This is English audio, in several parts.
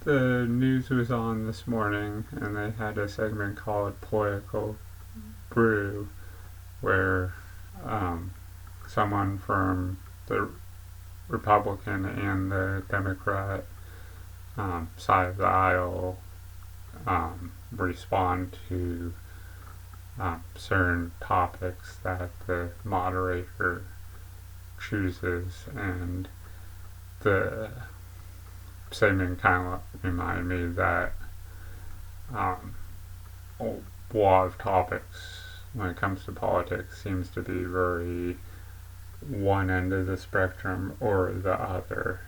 the news was on this morning, and they had a segment called Political Brew, where um, someone from the Republican and the Democrat side of the aisle respond to certain topics that the moderator chooses, and the segment kind of reminded me that a lot of topics when it comes to politics seems to be very one end of the spectrum or the other,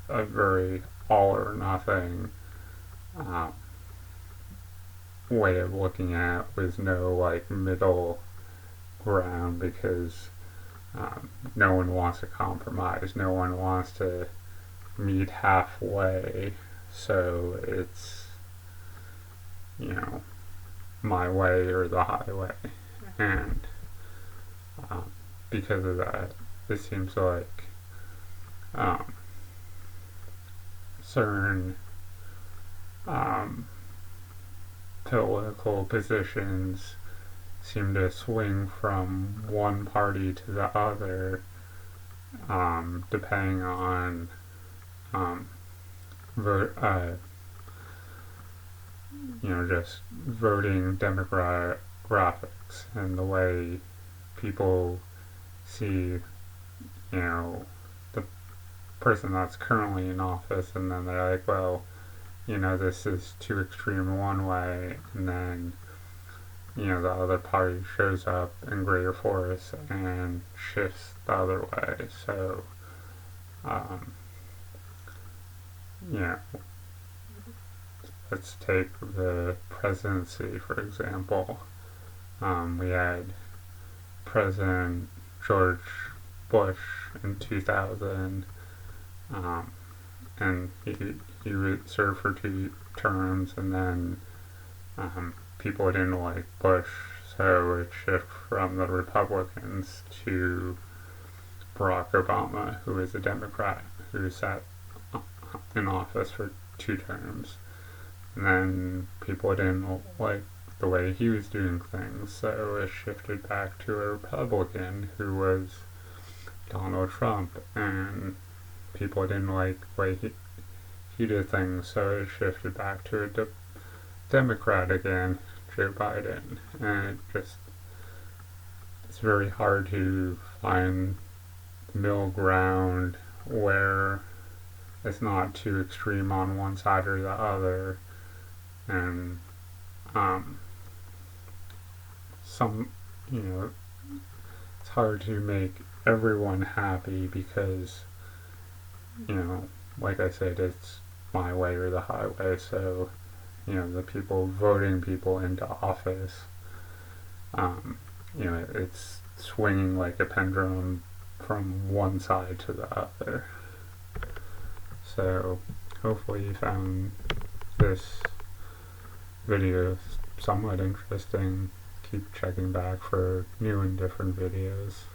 a very all or nothing um, way of looking at with no like middle ground, because no one wants to compromise, no one wants to meet halfway, so it's, you know, my way or the highway. And because of that, it seems like certain political positions seem to swing from one party to the other, depending on vote, just voting demographics and the way people see, the person that's currently in office, and then they're like, well, this is too extreme one way, and then, the other party shows up in greater force and shifts the other way. So, yeah, let's take the presidency, for example. We had President George Bush in 2000, and he served for 2 terms, and then people didn't like Bush, so it shifted from the Republicans to Barack Obama, who is a Democrat, who sat in office for 2 terms. And then people didn't like the way he was doing things, so it shifted back to a Republican, who was Donald Trump, and people didn't like the way he did things, so it shifted back to a Democrat again, Joe Biden. And it's very hard to find middle ground where it's not too extreme on one side or the other. And it's hard to make everyone happy, because like I said, it's my way or the highway. So the people voting people into office, it's swinging like a pendulum from one side to the other. So hopefully you found this video somewhat interesting. Keep checking back for new and different videos.